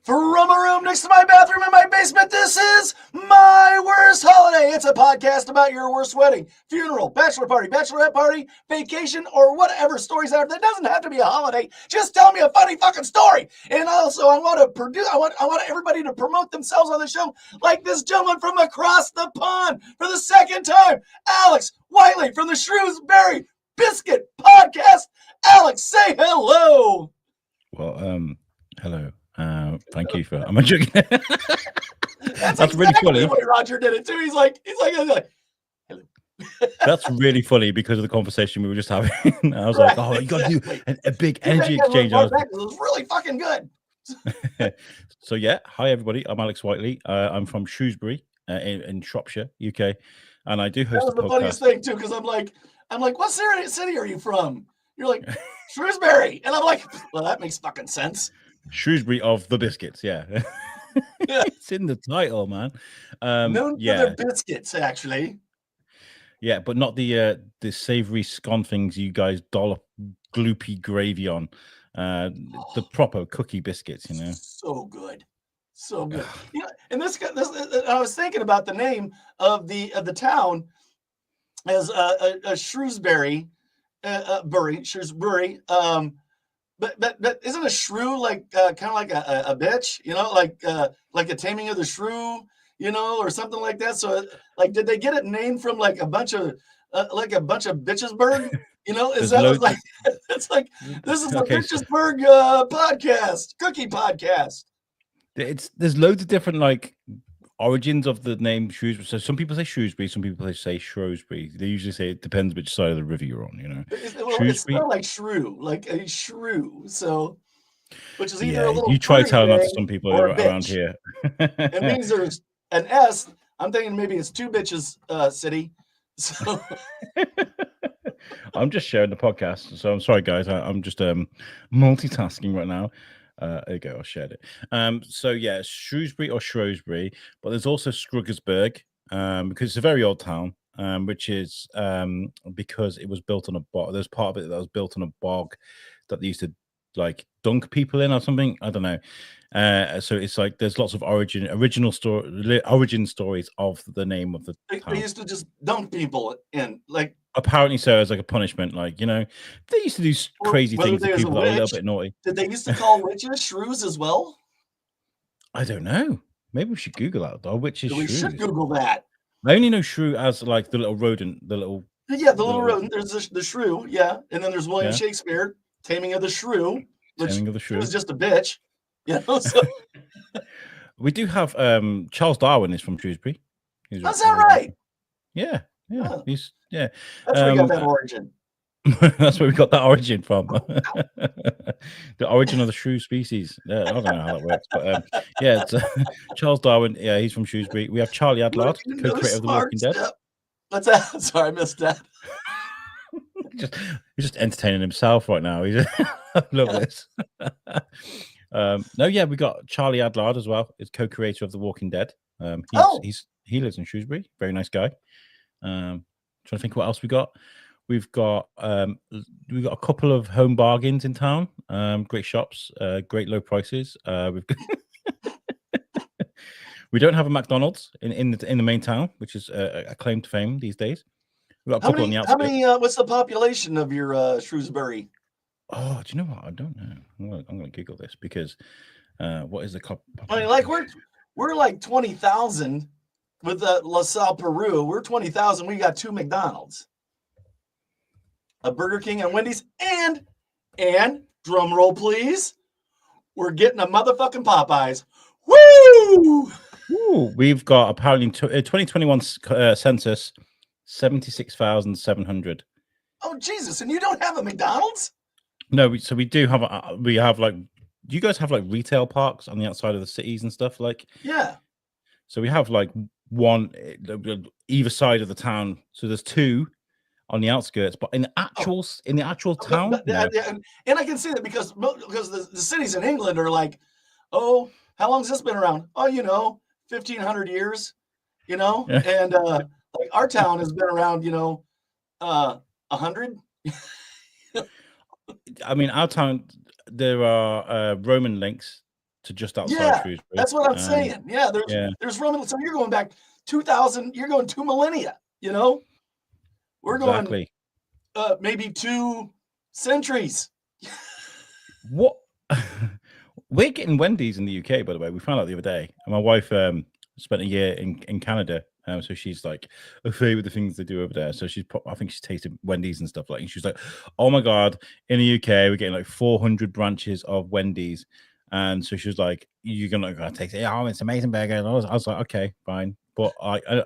From a room next to my bathroom in my basement, this is My Worst Holiday. It's a podcast about your worst wedding, funeral, bachelor party, bachelorette party, vacation, or whatever stories out there. That doesn't have to be a holiday. Just tell me a funny fucking story. And also, I want everybody to promote themselves on the show, like this gentleman from across the pond for the second time, Alex Whiteley from the Shewsbury Biscuit podcast. Alex, say hello. Well, hello. Thank you for. I'm joking. That's really exactly funny. the way Roger did it too. He's like, hello. That's really funny because of the conversation we were just having. I was like, oh, you got to do a big energy exchange. It was really fucking good. So yeah, hi everybody. I'm Alex Whiteley. I'm from Shewsbury in Shropshire, UK, and I do host That was the funniest thing too, because I'm like, what city are you from? You're like, Shrewsbury, and I'm like, well, that makes fucking sense. Shrewsbury of the Biscuits, yeah. Yeah. It's in the title, man. Known for their biscuits, actually. Yeah, but not the savoury scone things you guys dollop gloopy gravy on. The proper cookie biscuits, you know. So good. Yeah, and this I was thinking about the name of the town as a Shrewsbury, Shrewsbury. But isn't a shrew like kind of like a bitch, you know, like a taming of the shrew, you know, or something like that? So like, did they get it named from like a bunch of bitchesburg? You know, is that like it's like this is the Bitchesburg podcast, cookie podcast. There's loads of different like origins of the name Shrewsbury. So some people say Shrewsbury, some people say Shrewsbury. They usually say it depends which side of the river you're on, you know. It's not like shrew, like a shrew. So, which is either a little. You try telling that to some people around here. It means there's an S. I'm thinking maybe it's two bitches city. So. I'm just sharing the podcast, so I'm sorry, guys. I'm just multitasking right now. There you go. I shared it. So yeah, Shrewsbury or Shrewsbury, but there's also Scruggersburg, because it's a very old town, which is because it was built on a bog. There's part of it that was built on a bog that they used to like dunk people in or something. I don't know. So it's like there's lots of origin stories of the name of the town. They used to just dunk people in, like. Apparently so, as like a punishment, like, you know, they used to do crazy things to people that were a little bit naughty. Did they used to call witches shrews as well? I don't know. Maybe we should Google that, though. Witches shrews. We should Google that. I only know shrew as like the little rodent, the little. Yeah, the little rodent. There's the shrew, yeah, and then there's William Shakespeare, Taming of the Shrew, which was just a bitch. Yeah, you know, so. We do have Charles Darwin is from Shrewsbury. That's that right? Yeah. Huh. That's where we got that origin. That's where we got that origin from. The origin of the shrew species. I don't know how that works, but it's Charles Darwin. Yeah, he's from Shrewsbury. We have Charlie Adlard, co-creator of The Walking Dead. What's that? Sorry, I missed that. He's just entertaining himself right now. I love this. We got Charlie Adlard as well. Is co-creator of The Walking Dead. He lives in Shrewsbury. Very nice guy. Trying to think what else we got. We've got a couple of home bargains in town. Great shops, great low prices. We don't have a McDonald's in the main town, which is a claim to fame these days. We've got a couple on the outskirts. How many? What's the population of your Shrewsbury? Oh, do you know what? I don't know. I'm going to Google this because what is the population? I mean, like we're like 20,000 with La Salle, Peru. We're 20,000. We got 2 McDonald's, a Burger King, and Wendy's, and drum roll, please. We're getting a motherfucking Popeyes. Woo! Ooh, we've got apparently 2021 census 76,700. Oh Jesus! And you don't have a McDonald's? No, we do have. We have like. Do you guys have like retail parks on the outside of the cities and stuff? Like, yeah. So we have like one either side of the town. So there's 2 on the outskirts, but in the actual town. No. And I can see that because the cities in England are like, oh, how long has this been around? Oh, 1,500 years, and like our town has been around, 100. I mean, our town, there are Roman links to just outside Yeah, Shrewsbury. that's what I'm saying. Yeah, Yeah, there's room. So you're going back 2,000. You're going 2 millennia. We're going exactly. maybe 2 centuries. What we're getting Wendy's in the UK, by the way. We found out the other day. And my wife spent a year in Canada. So she's like afraid with the things they do over there. So I think she's tasted Wendy's and stuff like. And she's like, "Oh my god, in the UK we're getting like 400 branches of Wendy's." And so she was like, "You're gonna taste it? Oh, it's amazing burger." And I was like, "Okay, fine." But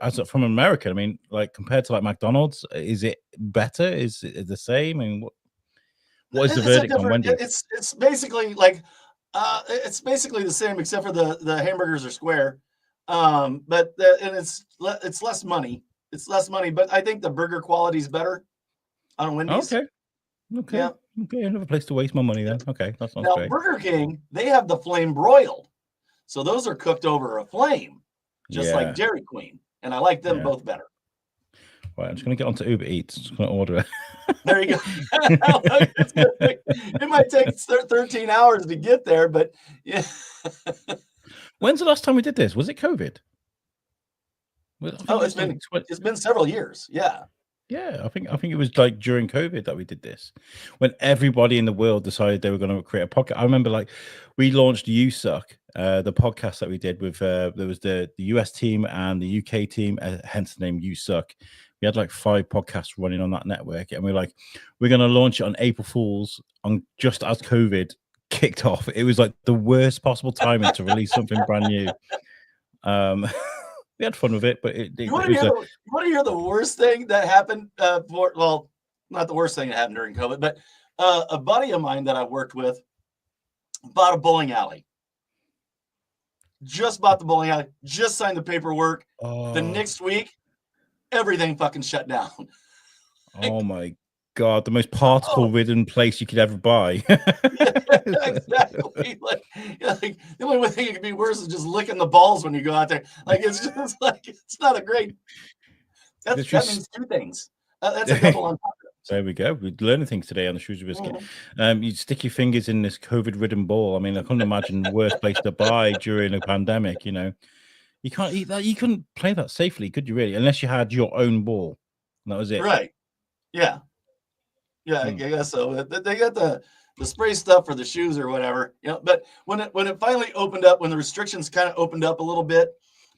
as from America, I mean, like compared to like McDonald's, is it better? Is it the same? I mean, what is the It's a verdict on different. Wendy's? It's basically like it's basically the same except for the hamburgers are square. And it's less money. It's less money, but I think the burger quality is better on Wendy's. Okay. Yeah. Okay. Another place to waste my money then. Okay, that sounds Now great. Burger King, they have the flame broiled, so those are cooked over a flame, just like Yeah. Dairy Queen, and I like them Yeah. both better. Right, I'm just gonna get onto Uber Eats. Just gonna order it. There you go. It might take 13 hours to get there, but yeah. When's the last time we did this? Was it COVID? I think Oh, it it's was like it's been several years. Yeah. Yeah, I think it was like during COVID that we did this, when everybody in the world decided they were going to create a podcast. I remember like we launched You Suck, the podcast that we did with there was the US team and the UK team, hence the name You Suck. We had like 5 podcasts running on that network, and we're like, we're going to launch it on April Fools, on just as COVID kicked off. It was like the worst possible timing to release something brand new. We had fun with it, but You want to hear the worst thing that happened well, not the worst thing that happened during COVID, but a buddy of mine that I worked with bought a bowling alley. Just bought the bowling alley, just signed the paperwork. The next week, everything fucking shut down. Oh my god, the most particle-ridden place you could ever buy. Exactly. Like the only thing it could be worse is just licking the balls when you go out there. Like it's just like it's not a great. That means 2 things. That's a double on top. There we go. We're learning things today on the Shewsbury Biscuit. You stick your fingers in this COVID-ridden ball. I mean, I couldn't imagine the worst place to buy during a pandemic. You can't eat that. You couldn't play that safely, could you? Really, unless you had your own ball. And that was it. Right. Yeah. Yeah, I guess so. They got the spray stuff for the shoes or whatever, But when it finally opened up, when the restrictions kind of opened up a little bit,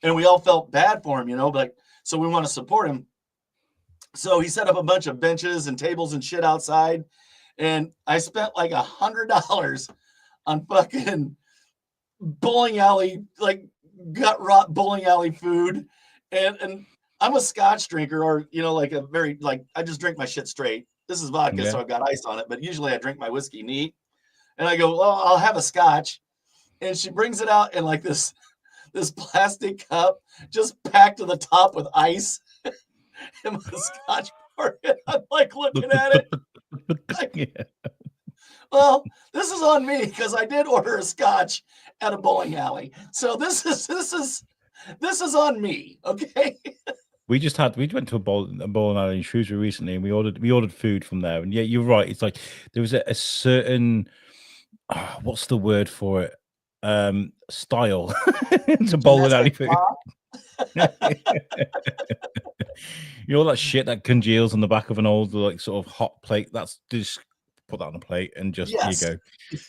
and we all felt bad for him, like so we want to support him. So he set up a bunch of benches and tables and shit outside, and I spent like $100 on fucking bowling alley, like gut rot bowling alley food, and I'm a Scotch drinker, or like a very I just drink my shit straight. This is vodka, so I've got ice on it, but usually I drink my whiskey neat. And I go, well, I'll have a Scotch. And she brings it out in like this plastic cup, just packed to the top with ice. And the Scotch poured it. I'm like looking at it. Like, well, this is on me because I did order a Scotch at a bowling alley. So this is on me, okay? We went to a bowling alley in Shrewsbury recently, and we ordered food from there. And yeah, you're right. It's like there was a certain what's the word for it? Style to bowling alley food. All that shit that congeals on the back of an old like sort of hot plate. That's just put that on a plate and just here you go.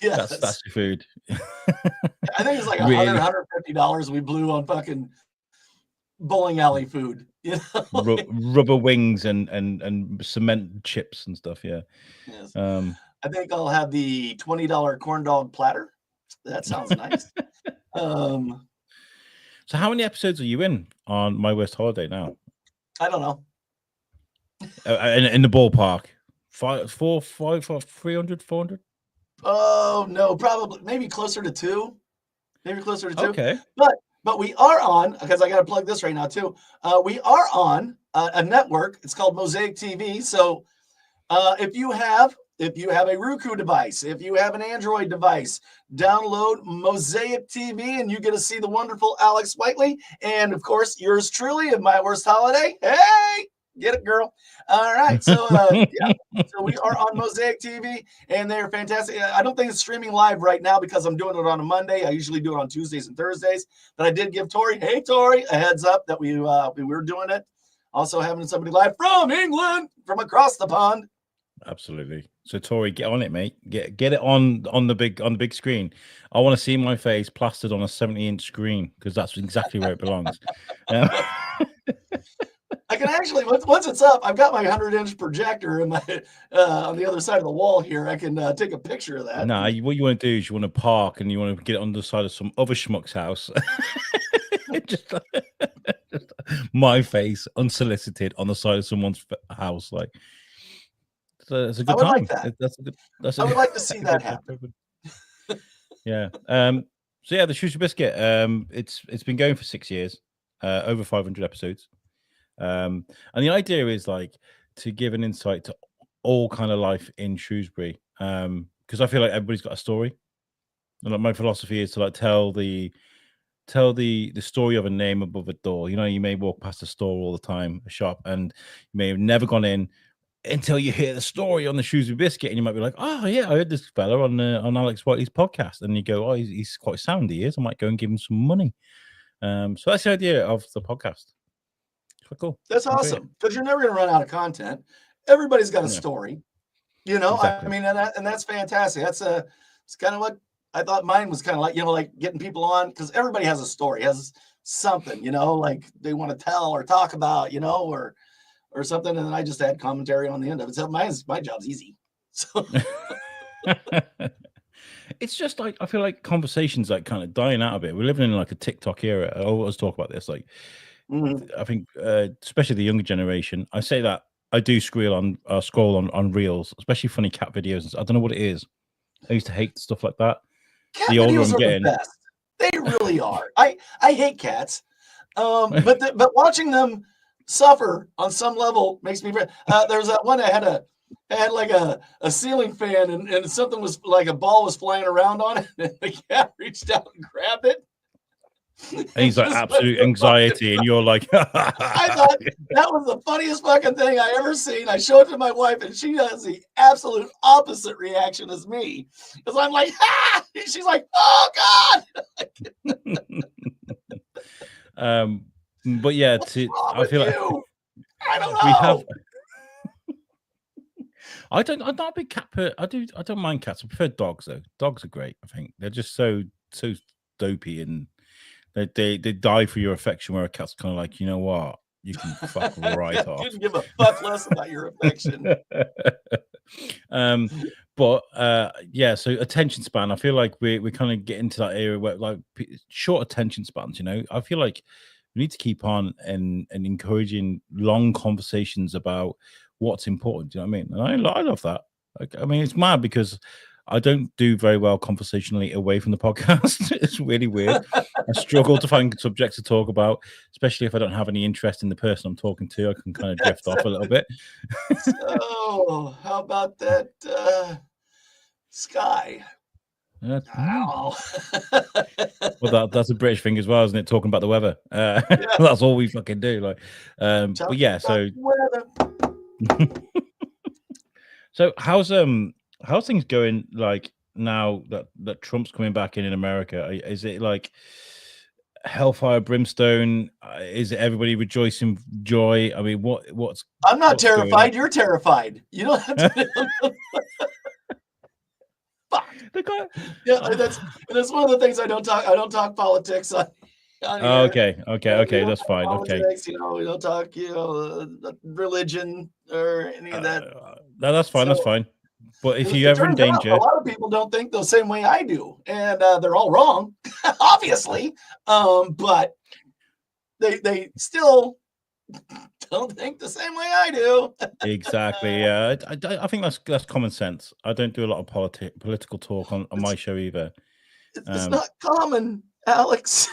Yes. That's your food. I think it's like $150 we blew on fucking bowling alley food. Rubber wings and cement chips and stuff. Yeah. Yes. I think I'll have the $20 corn dog platter. That sounds nice. So how many episodes are you in on My Worst Holiday now? I don't know. In the ballpark, 300, 400? Oh no, probably maybe closer to 2. Maybe closer to 2. Okay. But we are on, because I got to plug this right now too. We are on a network. It's called Mosaic TV. So if you have a Roku device, if you have an Android device, download Mosaic TV and you get to see the wonderful Alex Whiteley. And of course, yours truly of My Worst Holiday. Hey! Get it, girl. All right. So, yeah. So we are on Mosaic TV, and they're fantastic. I don't think it's streaming live right now because I'm doing it on a Monday. I usually do it on Tuesdays and Thursdays. But I did give Tori, hey Tori, a heads up that we were doing it. Also having somebody live from England, from across the pond. Absolutely. So Tori, get on it, mate. Get it on the big screen. I want to see my face plastered on a 70-inch screen because that's exactly where it belongs. I can actually, once it's up, I've got my 100-inch projector in my on the other side of the wall here. I can take a picture of that. Nah, what you want to do is you want to park and you want to get it on the side of some other schmuck's house. just my face unsolicited on the side of someone's house, like. So it's a good I would time. like that. That's a good. I would like to see that happen. Yeah. So yeah, the Shewsbury Biscuit. It's been going for 6 years, over 500 episodes. And the idea is like to give an insight to all kind of life in Shrewsbury. Because I feel like everybody's got a story. And like my philosophy is to like tell the story of a name above a door. You know, you may walk past a store all the time, a shop, and you may have never gone in until you hear the story on the Shewsbury Biscuit, and you might be like, "Oh yeah, I heard this fella on Alex Whiteley's podcast," and you go, "Oh, he's quite sound. He is. I might go and give him some money." So that's the idea of the podcast. It's quite cool. That's awesome because you're never going to run out of content. Everybody's got a Yeah. story, you know. Exactly. I mean, and that's fantastic. It's kind of what I thought mine was kind of like, you know, like getting people on because everybody has a story, has something, you know, like they want to tell or talk about, you know, or something, and then I just add commentary on the end of it. So my job's easy. So it's just like I feel like conversations like kind of dying out a bit. We're living in like a TikTok era. I always talk about this. Like, I think especially the younger generation. I say that I do scroll on reels, especially funny cat videos. I don't know what it is. I used to hate stuff like that. cat The older videos I'm are getting, the best. They really are. I hate cats, but watching them suffer on some level makes me. There's that one I had like a ceiling fan and something was like a ball was flying around on it, and the cat reached out and grabbed it. and he's like just absolute anxiety, and you're like, I thought that was the funniest fucking thing I ever seen. I showed it to my wife, and she has the absolute opposite reaction as me. Because I'm like, ah! She's like, oh God. But yeah, What's wrong I with feel like you? I don't we have. know. I'm not a big cat I don't mind cats. I prefer dogs though. Dogs are great. I think they're just so dopey and they die for your affection. Where a cat's kind of like, you know what, you can fuck right off. Couldn't give a fuck less about your affection. But yeah, so attention span. I feel like we kind of get into that area where like short attention spans. You know, I feel like we need to keep on and encouraging long conversations about what's important. Do you know what I mean? And I love that. Like, I mean, it's mad because I don't do very well conversationally away from the podcast. It's really weird. I struggle to find subjects to talk about, especially if I don't have any interest in the person I'm talking to. I can kind of drift off a little bit. So, how about that sky? Well, that's a British thing as well, isn't it? Talking about the weather. That's all we fucking do. Like, but yeah. So, so how's things going? Like now that Trump's coming back in America, is it like hellfire brimstone? Is it everybody rejoicing joy? I mean, what's? I'm not terrified. You're terrified. You don't have to. Fuck. Yeah, that's one of the things I don't talk. I don't talk politics on. Oh, okay, that's fine. Politics, okay, you know, we don't talk, you know, religion or any of that. That's fine. That's fine. But if you're ever in danger, a lot of people don't think the same way I do, and they're all wrong, obviously. But they still don't think the same way I do. Exactly. Yeah, I think that's common sense. I don't do a lot of political talk on my show either. It's not common Alex.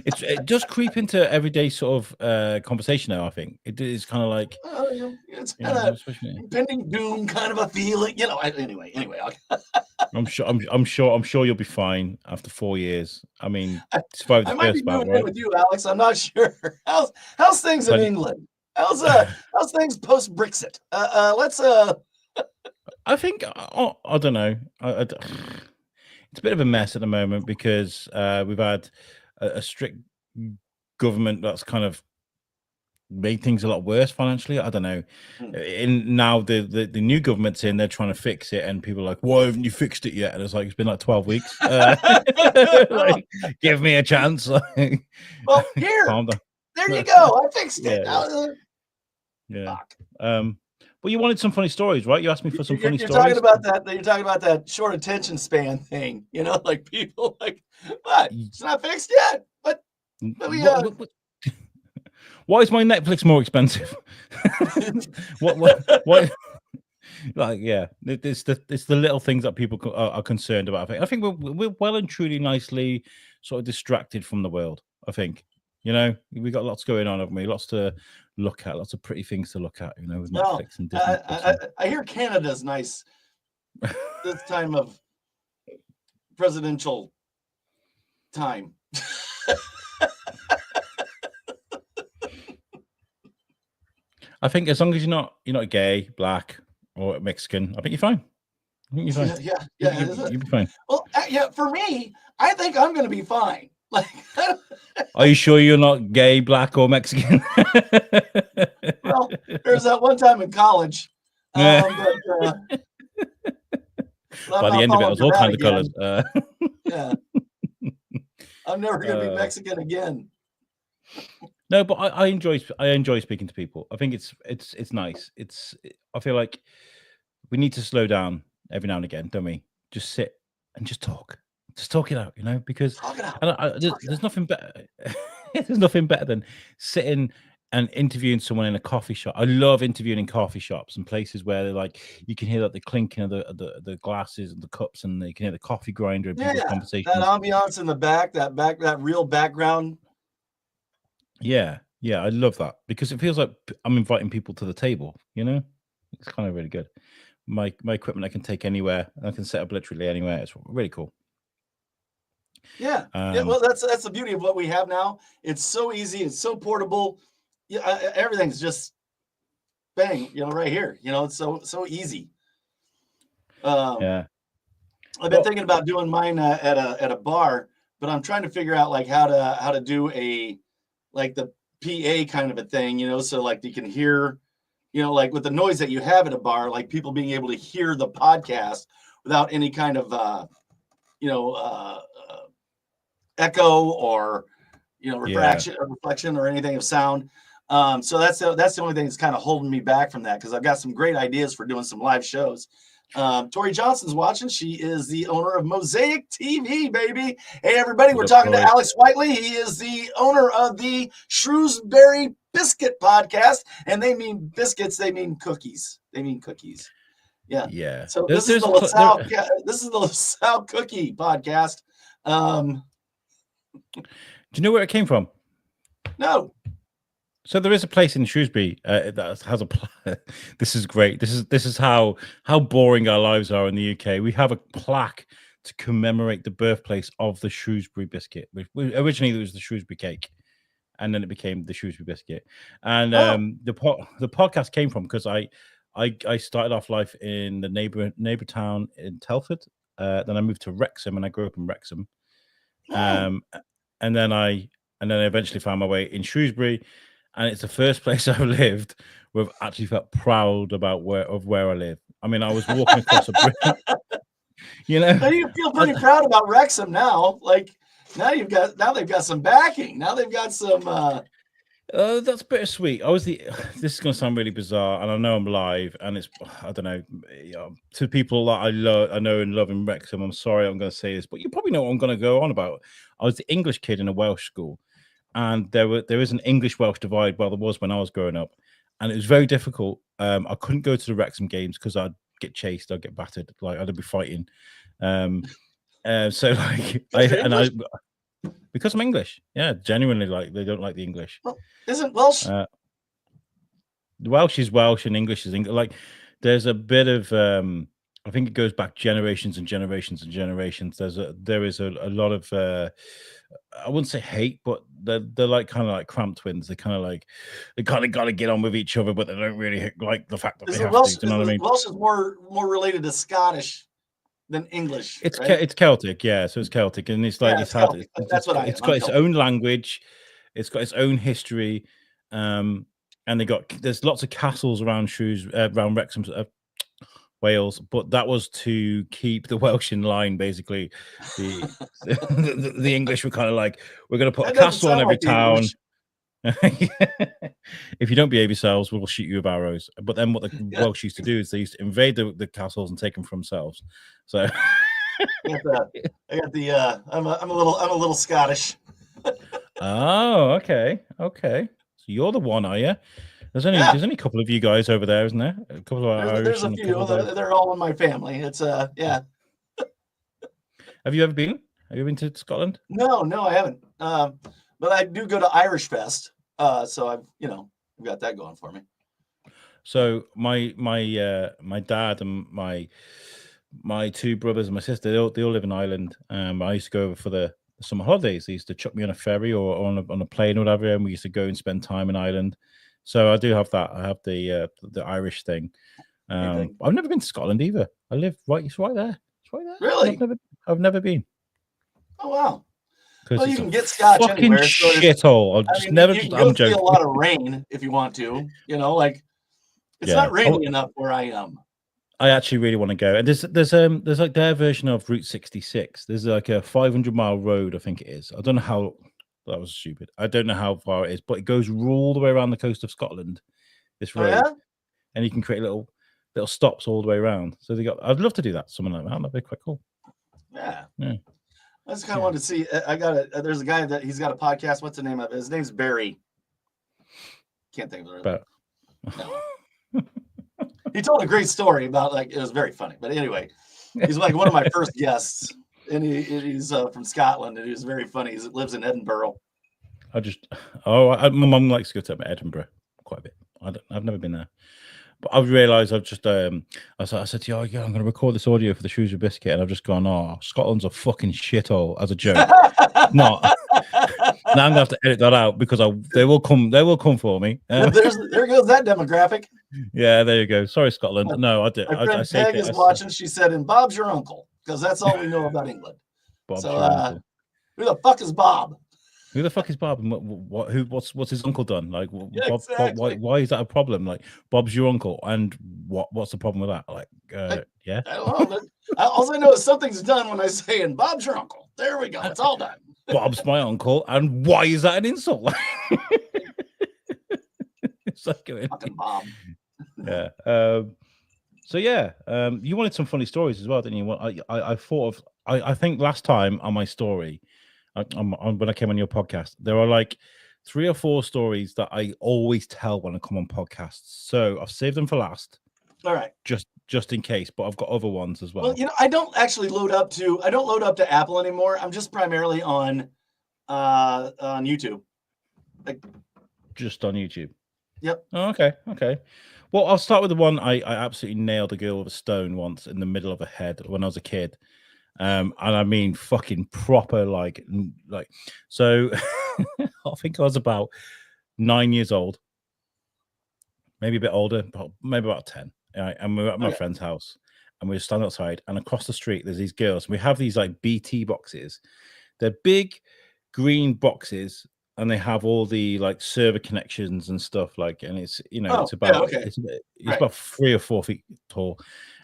It does creep into everyday sort of conversation now. I think it is kind of like It's kind of especially. impending doom kind of a feeling, you know. Anyway, I'm sure you'll be fine after 4 years. I mean, survive the I might be first bout, moving in right? with you, Alex. I'm not sure. How's things in Plenty- England? How's things post Brexit? Let's I think I don't know. It's a bit of a mess at the moment because we've had a strict government that's kind of made things a lot worse financially. I don't know. In now the new government's in, they're trying to fix it, and people are like, "Why haven't you fixed it yet?" And it's like it's been like 12 weeks. Like, give me a chance. Like, well, here, calm down. there you go. I fixed it. Yeah. Fuck. Well, you wanted some funny stories, right? You asked me for some funny You're stories. talking about that. You're talking about that short attention span thing. You know, like people like, what? It's not fixed yet. But we why is my Netflix more expensive? what? Like, yeah, it's the little things that people are concerned about. I think we're well and truly nicely sort of distracted from the world. I think, you know, we got lots going on, haven't we? Lots to look at, lots of pretty things to look at, you know, with Netflix and Disney. I hear Canada's nice this time of presidential time. I think as long as you're not gay, black, or Mexican, I think you're fine. I think you're fine. Yeah. You'll be fine. Well, yeah, for me, I think I'm going to be fine. Like, are you sure you're not gay, black, or Mexican? Well, there's that one time in college. By the end of it, it was all kinds of colors. Yeah, I'm never going to be Mexican again. No, but I enjoy speaking to people. I think it's nice. I feel like we need to slow down every now and again, don't we? Just sit and just talk it out, you know. Because there's nothing better. There's nothing better than sitting and interviewing someone in a coffee shop. I love interviewing in coffee shops and places where they're like you can hear like the clinking of the glasses and the cups, and you can hear the coffee grinder and people's conversations. That ambiance in the back, that real background. Yeah, I love that because it feels like I'm inviting people to the table. You know, it's kind of really good. My equipment I can take anywhere. I can set up literally anywhere. It's really cool. Yeah. Well, that's the beauty of what we have now. It's so easy. It's so portable. Yeah, everything's just bang. You know, right here. You know, it's so easy. Yeah. I've been thinking about doing mine at a bar, but I'm trying to figure out like how to do like the PA kind of a thing, you know, so like you can hear, you know, like with the noise that you have at a bar, like people being able to hear the podcast without any kind of, echo or, you know, reflection or anything of sound. So that's the only thing that's kind of holding me back from that, because I've got some great ideas for doing some live shows. Tori Johnson's watching. She is the owner of Mosaic TV, baby. Hey, everybody, we're talking to Alex Whiteley. He is the owner of the Shewsbury Biscuit podcast. And they mean biscuits, they mean cookies. Yeah. Yeah. So this is the LaSalle Cookie podcast. Do you know where it came from? No. So there is a place in Shrewsbury that has a. This is great. This is how boring our lives are in the UK. We have a plaque to commemorate the birthplace of the Shrewsbury biscuit. Originally, it was the Shrewsbury cake, and then it became the Shrewsbury biscuit. And the podcast came from because I started off life in the neighbor town in Telford. Then I moved to Wrexham, and I grew up in Wrexham. And then I eventually found my way in Shrewsbury. And it's the first place I've lived where I've actually felt proud about where I live. I mean, I was walking across a bridge. You know, you feel pretty proud about Wrexham now. Like now they've got some backing. Now they've got some. That's bittersweet. This is going to sound really bizarre, and I know I'm live, and it's I don't know, to people that I know and love in Wrexham. I'm sorry, I'm going to say this, but you probably know what I'm going to go on about. I was the English kid in a Welsh school. And there is an English-Welsh divide. Well, there was when I was growing up, and it was very difficult. I couldn't go to the Wrexham games because I'd get chased, I'd get battered, like I'd be fighting. So like because I'm English. Yeah, genuinely, like they don't like the English. Well, isn't Welsh? Welsh is Welsh and English is English. Like there's a bit of I think it goes back generations and generations and generations. There is a lot of I wouldn't say hate, but they're like kind of like cramped twins. They kind of got to get on with each other, but they don't really like the fact that they have to. Do you know what I mean? Welsh is more related to Scottish than English. It's right? it's Celtic, yeah. So it's Celtic, and it's like it's got its own language, it's got its own history, and there's lots of castles around around Wrexham, Wales, but that was to keep the Welsh in line. Basically, the English were kind of like, we're going to put a castle on every town. If you don't behave yourselves, we'll shoot you with arrows. But then what the Welsh used to do is they used to invade the castles and take them for themselves. So I got the I'm a little Scottish. Oh, okay. So you're the one, are you? There's only a couple of you guys over there, isn't there? A couple of Irish. There's a few. They're all in my family. It's yeah. Have you ever been? Have you been to Scotland? No, I haven't. But I do go to Irish Fest. So I've got that going for me. So my dad and my two brothers and my sister, they all live in Ireland. I used to go over for the summer holidays. They used to chuck me on a ferry or on a plane or whatever, and we used to go and spend time in Ireland. So I do have that. I have the Irish thing. I've never been to Scotland either. I live it's right there. It's right there. Really? I've never been. Oh wow. Well, you can get Scotch anywhere. Shithole. You'll see a lot of rain if you want to. Like it's not raining enough where I am. I actually really want to go. And there's like their version of Route 66. There's like a 500-mile road, I think it is. I don't know how. That was stupid. I don't know how far it is, but it goes all the way around the coast of Scotland. This road, and you can create little stops all the way around. So I'd love to do that. Something like that. That'd be quite cool. Yeah. I just kind of wanted to see. There's a guy that he's got a podcast. What's the name of it? His name's Barry. Can't think of it. No. He told a great story about it was very funny. But anyway, he's like one of my first guests, and he's from Scotland, and he was very funny. He lives in Edinburgh. My mum likes to go to Edinburgh quite a bit. I've never been there. But I've realised I said to you, I'm going to record this audio for the Shewsbury Biscuit, and I've just gone, Scotland's a fucking shithole as a joke. Not. Now I'm going to have to edit that out because they will come for me. There goes that demographic. Yeah, there you go. Sorry, Scotland. No, I did. My friend Peg is watching. She said, and Bob's your uncle, because that's all we know about England. Bob's your uncle. Who the fuck is Bob? Who the fuck is Bob? And what's his uncle done? Like, exactly. why is that a problem? Like, Bob's your uncle, and what's the problem with that? Like, yeah. I don't know. All I know is something's done when I say, and Bob's your uncle. There we go. It's all done. Bob's my uncle, and why is that an insult? It's like fucking Bob. Yeah. So yeah, you wanted some funny stories as well, didn't you? I think last time on my story. When I came on your podcast, there are like 3 or 4 stories that I always tell when I come on podcasts. So I've saved them for last. All right. Just in case, but I've got other ones as well. Well, I don't actually load up to Apple anymore. I'm just primarily on YouTube. Just on YouTube. Yep. Oh, okay. Well, I'll start with the one I absolutely nailed a girl with a stone once in the middle of her head when I was a kid. And I mean fucking proper like so I think I was about 9 years old, maybe a bit older, maybe about 10. And we were at my friend's house, and we were standing outside, and across the street there's these girls, and we have these like BT boxes. They're big green boxes, and they have all the like server connections and stuff, like, and it's it's about it's about 3 or 4 feet tall.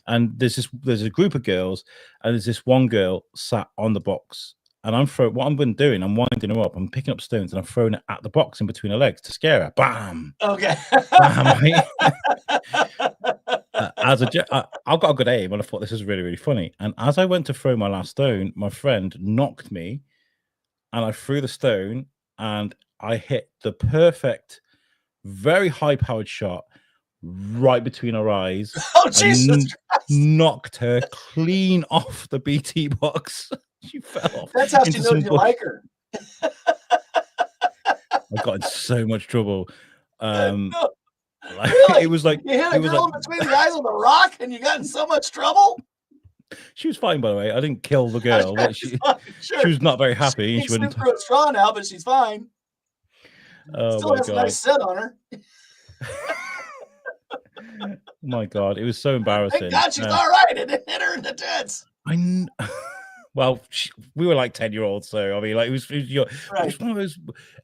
And there's a group of girls, and there's this one girl sat on the box, and what I'm doing, I'm winding her up, I'm picking up stones, and I'm throwing it at the box in between her legs to scare her. Bam! Okay. Bam! I've got a good aim, and I thought this is really, really funny. And as I went to throw my last stone, my friend knocked me, and I threw the stone, and I hit the perfect, very high-powered shot right between her eyes Oh, Jesus and Christ. knocked her clean off the BT box. She fell off That's how she into knows some you bush. like her. I got in so much trouble. No, Like, really? it was like You hit it a was girl like in between the eyes with a rock and you got in so much trouble? she was fine, by the way. I didn't kill the girl, Okay, but she's she fine, she sure. was not very happy, and Can't she sleep went. through a straw now, but she's fine. Oh Still my has a god! nice set on her. My god! It was so Thank embarrassing. God she's all right. It didn't hit her in the tits. Well, we were like 10-year-olds, so I mean, like it was Right. it's one of those.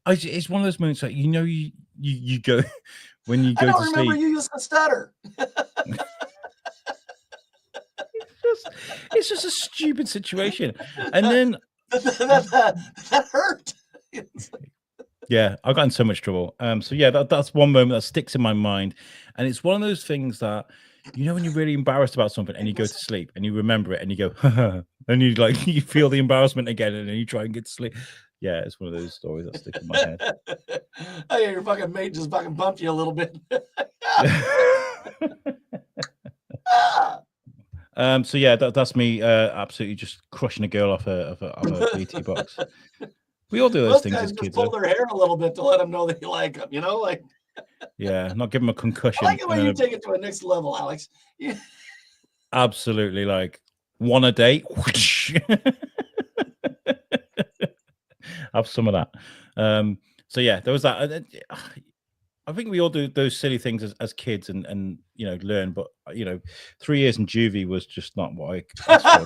It's one of those moments that you go when you I go don't to remember sleep. you used to stutter. It's just a stupid situation, and then that hurt. yeah, I got in so much trouble. So yeah, that's one moment that sticks in my mind, and it's one of those things that when you're really embarrassed about something and you go to sleep and you remember it and you go, and you like you feel the embarrassment again, and then you try and get to sleep. Yeah, it's one of those stories that stick in my head. Oh yeah, your fucking mate just fucking bumped you a little bit. So yeah, that's me absolutely just crushing a girl off a BT box. We all do those Most things guys as just kids, pull though. their hair a little bit to let them know that you like them. Like Yeah, not give them a I concussion. like the way you take it to a next level, Alex. Absolutely, like want a date? Have some of that. So yeah, there was that. I think we all do those silly things as kids and learn, but 3 years in juvie was just not what I asked for.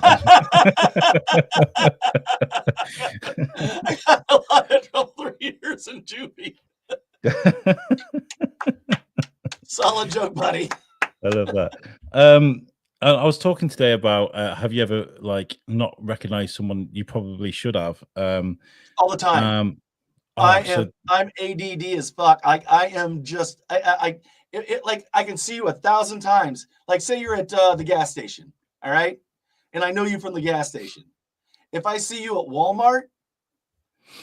I got a lot of trouble 3 years in juvie. Solid joke, buddy. I love that. I was talking today about have you ever like not recognized someone you probably should have? All the time. I'm ADD as fuck. I am just like I can see you 1,000 times. Like say you're at the gas station, all right, and I know you from the gas station. If I see you at Walmart,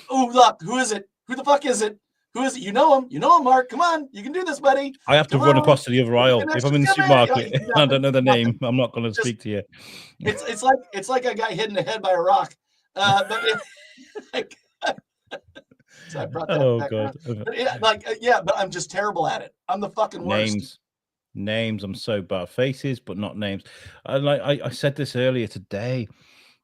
oh look, who is it? Who the fuck is it? Who is it? You know him, Mark. Come on, you can do this, buddy. I have to Come run on. across to the other aisle. If I'm in the Come in. supermarket and I don't know the name, I'm not going to speak to you. It's like a guy hit in the head by a rock. But so I brought that back God. But I'm just terrible at it. I'm the fucking worst. Names. I'm so bad. Faces, but not names. I said this earlier today.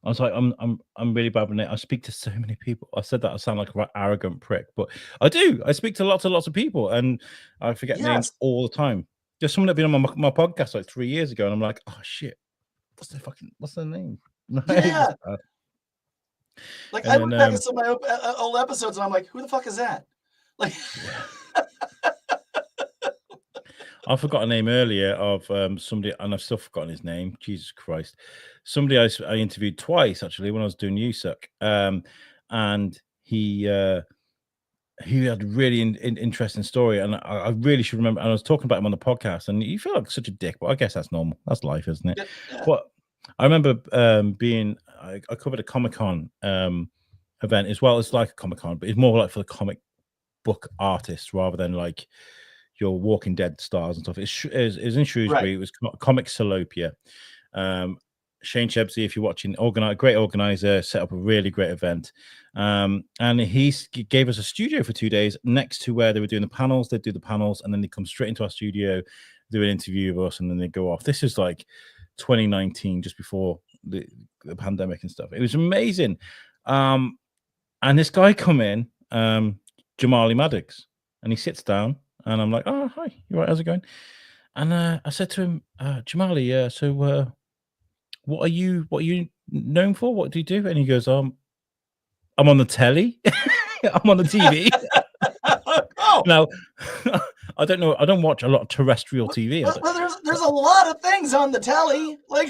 I was like, I'm really bad with names. I speak to so many people. I said that I sound like an arrogant prick, but I do. I speak to lots and lots of people, and I forget names all the time. There's someone that been on my podcast like 3 years ago, and I'm like, oh shit, what's their name? Yeah. Like I look back at some of my old episodes, and I'm like, who the fuck is that? Like. I forgot a name earlier of somebody, and I've still forgotten his name. Jesus Christ. Somebody I interviewed twice, actually, when I was doing USUC. And he had a really interesting story, and I really should remember. And I was talking about him on the podcast, and you feel like such a dick, but I guess that's normal. That's life, isn't it? Yeah. But I remember I covered a Comic-Con event as well. It's like a Comic-Con, but it's more like for the comic book artists rather than like your Walking Dead stars and stuff. It's in Shrewsbury. Right. It was Comic Salopia. Shane Shebsey, if you're watching, great organizer, set up a really great event. And he gave us a studio for 2 days next to where they were doing the panels. They'd do the panels, and then they come straight into our studio, do an interview of us, and then they go off. This is like 2019, just before the pandemic and stuff. It was amazing. And this guy come in, Jamali Maddox, and he sits down, and I'm like, oh, hi, you right, how's it going? And I said to him, Jamali, so what are you known for? What do you do? And he goes, I'm on the telly. I'm on the TV. Oh. Now, I don't know. I don't watch a lot of terrestrial TV. Well, there's a lot of things on the telly. Like,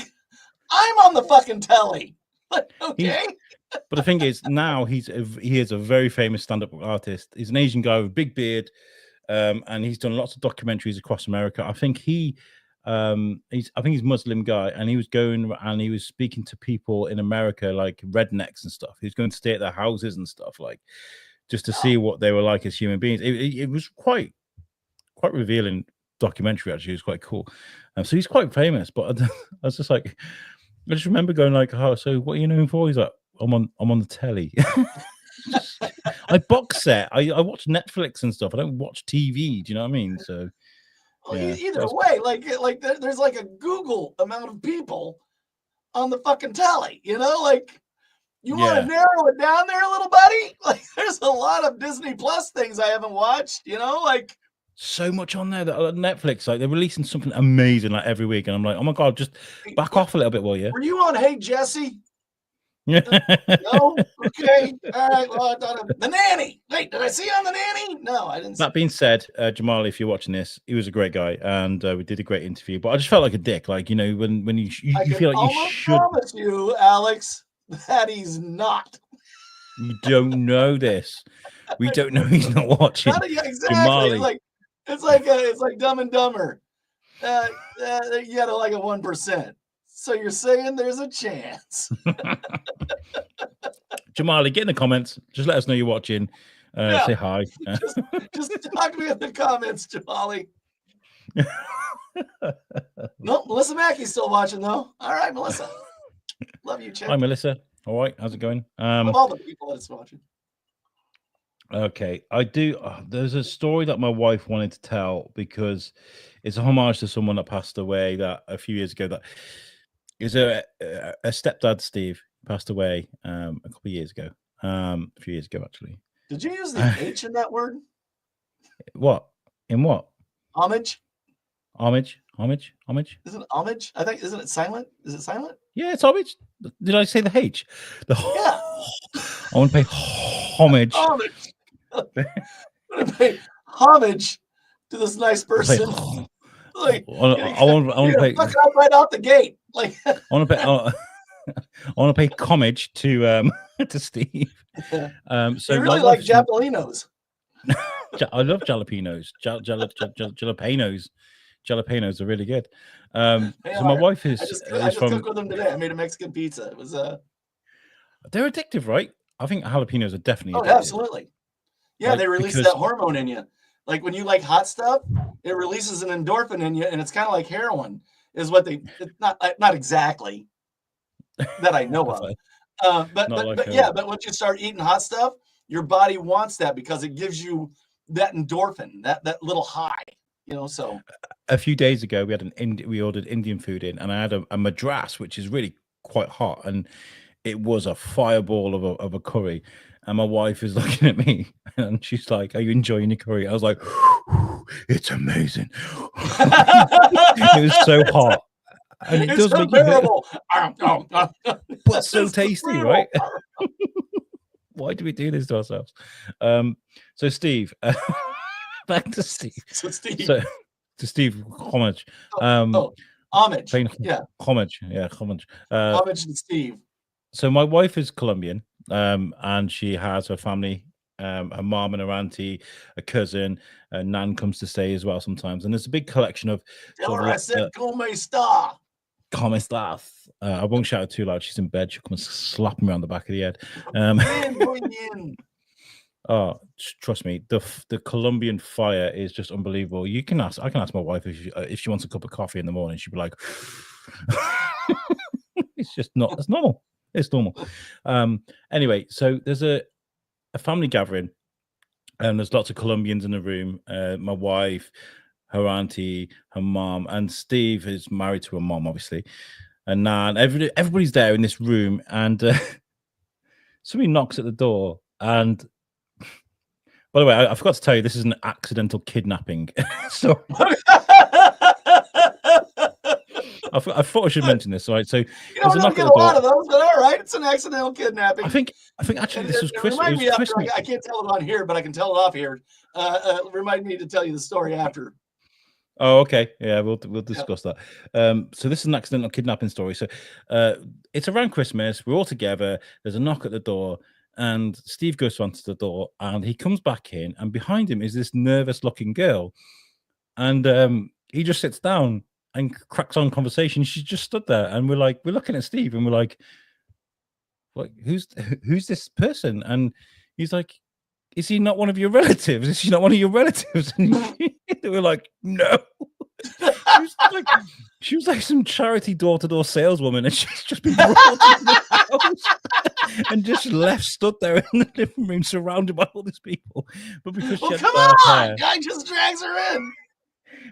I'm on the fucking telly. Like, okay. But the thing is, now he is a very famous stand-up artist. He's an Asian guy with a big beard, and he's done lots of documentaries across America. I think he's a Muslim guy, and he was going and he was speaking to people in America, like rednecks and stuff. He was going to stay at their houses and stuff, like just to see what they were like as human beings. It was quite revealing documentary. Actually, it was quite cool. So he's quite famous. But I was just like, I just remember going like, "Oh, so what are you known for?" He's like, I'm on the telly." I box set. I watch Netflix and stuff. I don't watch TV. Do you know what I mean? So Well, yeah, either way, like there's like a Google amount of people on the fucking telly, you know, like you want to narrow it down there, little buddy. Like there's a lot of Disney Plus things I haven't watched, you know, like so much on there that Netflix, like they're releasing something amazing like every week, and I'm like, oh my god, just back off a little bit, will you? Were you on Hey Jesse? No? Okay. All right. Well, I thought The Nanny. Wait, did I see you on The Nanny? No, I didn't see. That being said, Jamal, if you're watching this, he was a great guy, and we did a great interview. But I just felt like a dick, like, you know, when you feel like you should. I promise you, Alex, that he's not. You don't know this. We don't know he's not watching. Exactly. Jamali. It's like Dumb and Dumber. You got like a 1%. So you're saying there's a chance. Jamali, get in the comments. Just let us know you're watching. Say hi. just talk to me in the comments, Jamali. Nope, Melissa Mackey's still watching though. All right, Melissa. Love you, Chip. Hi, Melissa. All right, how's it going? Of all the people that's watching. Okay, I do. There's a story that my wife wanted to tell because it's a homage to someone that passed away that a few years ago. That is a stepdad, Steve, passed away a couple of years ago. A few years ago, actually. Did you use the H in that word? What? In what? Homage. Homage. Isn't it homage? I think, isn't it silent? Is it silent? Yeah, it's homage. Did I say the H? Yeah. I want to pay homage. Homage. I'm gonna pay homage to this nice person. Like, I want to pay fuck up right out the gate. Like I want to pay homage to Steve. So you really like jalapenos. I love jalapenos. Jalapenos. Jalapenos are really good. So my wife is. I just cooked with them today. I made a Mexican pizza. It was They're addictive, right? I think jalapenos are definitely. Oh, absolutely. Yeah, they release that hormone in you. Like when you like hot stuff, it releases an endorphin in you, and it's kind of like heroin. Is what they? It's not exactly that I know of. But once you start eating hot stuff, your body wants that because it gives you that endorphin, that little high. You know, so a few days ago we ordered Indian food in, and I had a madras, which is really quite hot, and it was a fireball of a curry. And my wife is looking at me, and she's like, "Are you enjoying your curry?" I was like, "It's amazing." It was so hot, and it does make you but so tasty, right? Why do we do this to ourselves? So Steve. Back to Steve. So Steve, homage. Homage. Yeah. Homage. Yeah, homage. Homage to Steve. So my wife is Colombian, and she has her family, her mom and her auntie, a cousin, Nan comes to stay as well sometimes. And there's a big collection of. Tell her I said, "Come está." Come estás? I won't shout it too loud. She's in bed. She'll come and slap me around the back of the head. Oh, trust me, the Colombian fire is just unbelievable. I can ask my wife if she wants a cup of coffee in the morning. She'd be like, it's just not. It's normal. It's normal. Anyway, so there's a family gathering, and there's lots of Colombians in the room. My wife, her auntie, her mom, and Steve is married to her mom, obviously, and Nan. Everybody's there in this room, and somebody knocks at the door, and. By the way, I forgot to tell you, this is an accidental kidnapping. So I thought I should mention this. Right, so you don't get a lot of those, but all right, it's an accidental kidnapping. I think actually this was Christmas. Remind me after. I can't tell it on here, but I can tell it off here. Remind me to tell you the story after. Oh, okay. Yeah, we'll discuss that. So this is an accidental kidnapping story. So it's around Christmas. We're all together. There's a knock at the door. And Steve goes to answer the door, and he comes back in, and behind him is this nervous-looking girl, and he just sits down and cracks on conversation. She just stood there, and we're looking at Steve, and we're like, "What? Who's this person?" And he's like, "Is he not one of your relatives? Is she not one of your relatives?" And They were like, no. She was like some charity door-to-door saleswoman, and she's just been brought into the house and just left stood there in the living room, surrounded by all these people. But because she had dark hair, guy just drags her in.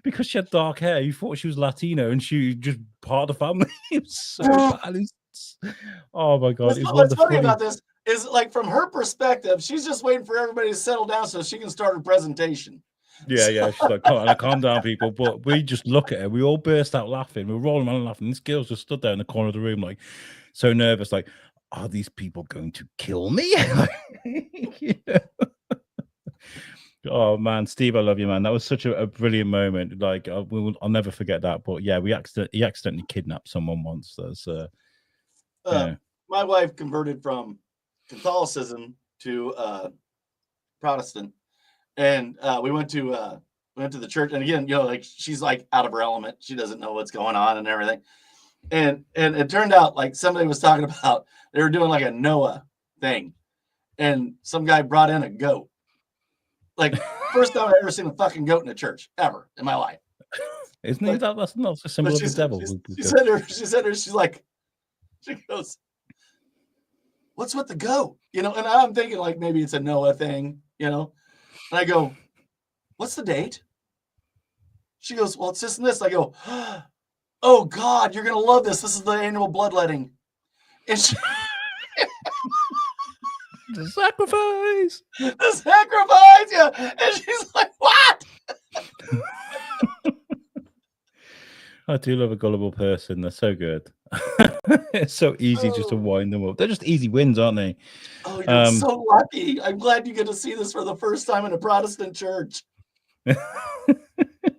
Because she had dark hair, you thought she was Latino, and she just part of the family. It was so bad. Oh my god! What's funny about this is, like, from her perspective, she's just waiting for everybody to settle down so she can start her presentation. Yeah. She's like, calm down, people. But we just look at her. We all burst out laughing. We're rolling around laughing. This girl's just stood there in the corner of the room, like, so nervous. Like, are these people going to kill me? You know? Oh man, Steve, I love you, man. That was such a brilliant moment. Like, I'll never forget that. But yeah, he accidentally kidnapped someone once. That's yeah. My wife converted from Catholicism to Protestant, and we went to the church. And again, like, she's like out of her element. She doesn't know what's going on and everything. And it turned out, like, somebody was talking about, they were doing like a Noah thing, and some guy brought in a goat. Like, first time I've ever seen a fucking goat in a church ever in my life. Isn't it? That's not a symbol of the devil. She said, she goes, what's with the goat? And I'm thinking, like, maybe it's a Noah thing, And I go, what's the date? She goes, well, it's this and this. I go, oh God, you're gonna love this. This is the annual bloodletting. And she The sacrifice. Yeah. And she's like, what? I do love a gullible person. They're so good. It's so easy just to wind them up. They're just easy wins, aren't they? Oh, you're so lucky. I'm glad you get to see this for the first time in a Protestant church.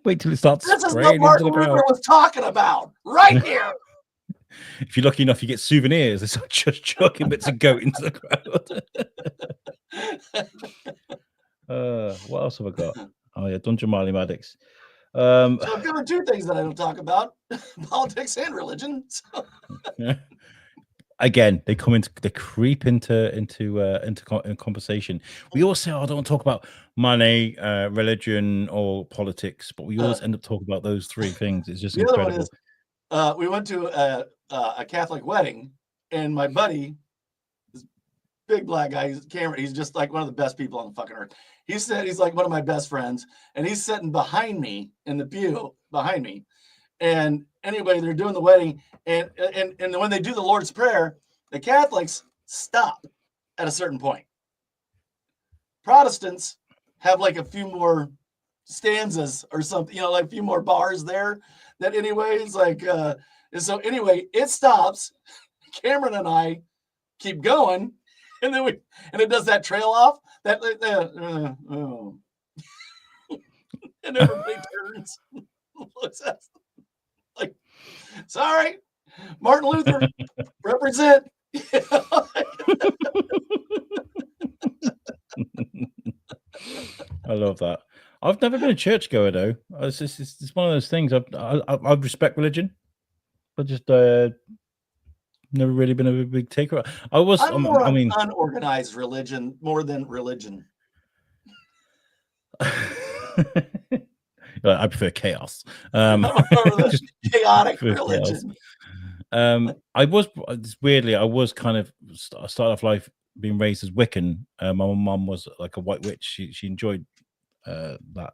Wait till it starts. This is what Martin Luther was talking about right here. If you're lucky enough, you get souvenirs. It's just chucking bits of goat into the crowd. What else have I got? Oh yeah, Dungeon Marley Maddox. So I've covered two things that I don't talk about: politics and religion. So. Again, they creep into conversation. We always say, "Oh, I don't want to talk about money, religion, or politics," but we always end up talking about those three things. It's just the incredible. Other one is, we went to a Catholic wedding, and my buddy, this big black guy, he's just like one of the best people on the fucking earth. He said he's like one of my best friends, and he's sitting behind me in the pew behind me. And anyway, they're doing the wedding, and when they do the Lord's Prayer, the Catholics stop at a certain point. Protestants have like a few more stanzas or something, like a few more bars there. That anyways, like, and so anyway, it stops. Cameron and I keep going, and then it does that trail off. And everybody turns. Like, sorry, Martin Luther, represent. I love that. I've never been a churchgoer though. It's one of those things. I respect religion, but just never really been a big taker. I'm more unorganized religion more than religion. I prefer chaos. Just chaotic religion. Chaos. I was kind of started off life being raised as Wiccan. My mum was like a white witch. She enjoyed that,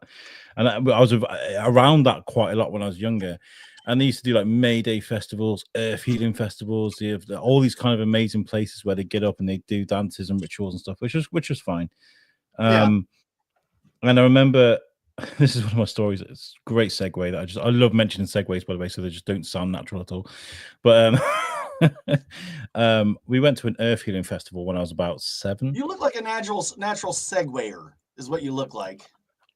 and I was around that quite a lot when I was younger. And they used to do like May Day festivals, Earth Healing festivals. They have all these kind of amazing places where they get up and they do dances and rituals and stuff, which was fine. And I remember, this is one of my stories. It's a great segue that I love mentioning segues, by the way, so they just don't sound natural at all. But we went to an Earth Healing festival when I was about 7. You look like a natural seguer, is what you look like.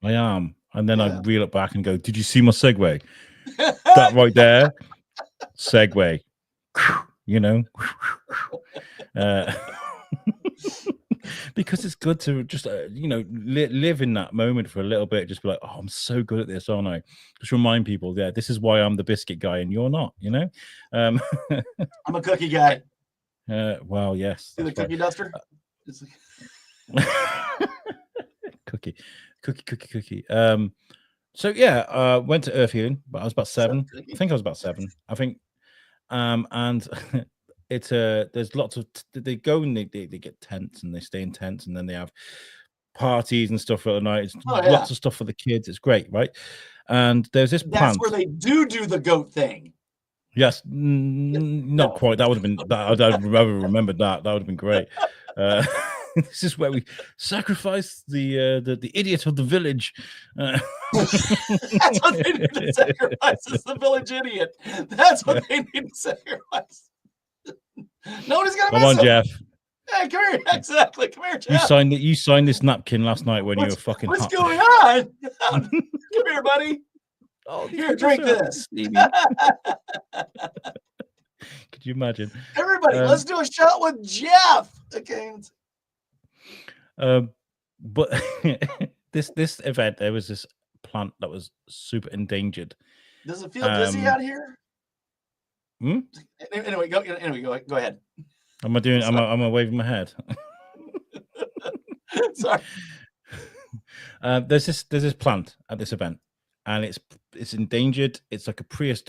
I am. And then I reel it back and go, did you see my segue? That right there, segue. Because it's good to just live in that moment for a little bit. Just be like, oh, I'm so good at this, aren't I? Just remind people, this is why I'm the biscuit guy and you're not. I'm a cookie guy. Well, yes. See the cookie duster. Cookie. So yeah, went to earth healing, but I was about What's up, 7. I Cookie? think I was about 7. I think, and it's there's lots of they go and they get tents and they stay in tents and then they have parties and stuff for the night. It's Oh yeah, lots of stuff for the kids. It's great, right? And there's this that's where plant. they do the goat thing. Yes, not No. quite. That would have been that. I'd rather remembered that. That would have been great. This is where we sacrifice the idiot of the village. That's what they need to sacrifice is the village idiot. That's what they need to sacrifice. Nobody's gonna Come miss on, him. Jeff. Hey, come here. Exactly. Come here, You Jeff. signed it. You signed this napkin last night when you were What's, fucking what's hot. going on? Come here, buddy. Oh, Here, drink this. Could you imagine? Everybody, let's do a shot with Jeff. Okay. But this event, there was this plant that was super endangered. Does it feel dizzy out here? Anyway, go ahead. Am I doing? Am I waving my head? Sorry. There's this plant at this event, and it's endangered. It's like a plant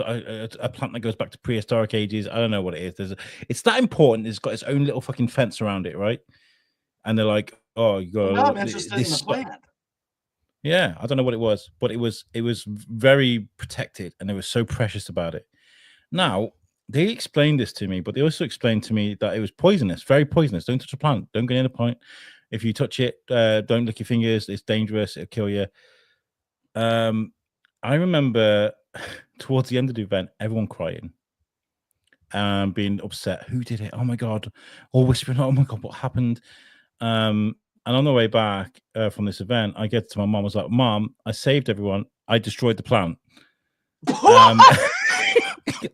that goes back to prehistoric ages. I don't know what it is. It's that important. It's got its own little fucking fence around it, right? And they're like, "Oh, you got." Well, now I'm interested in the plant. Yeah, I don't know what it was, but it was very protected, and they were so precious about it. Now they explained this to me, but they also explained to me that it was poisonous, very poisonous. Don't touch a plant. Don't get near the plant. If you touch it, don't lick your fingers. It's dangerous. It'll kill you. I remember towards the end of the event, everyone crying, being upset. Who did it? Oh my god! Or whispering, "Oh my god, what happened?" And on the way back from this event, I get to my mom. I was like, "Mom, I saved everyone. I destroyed the plant."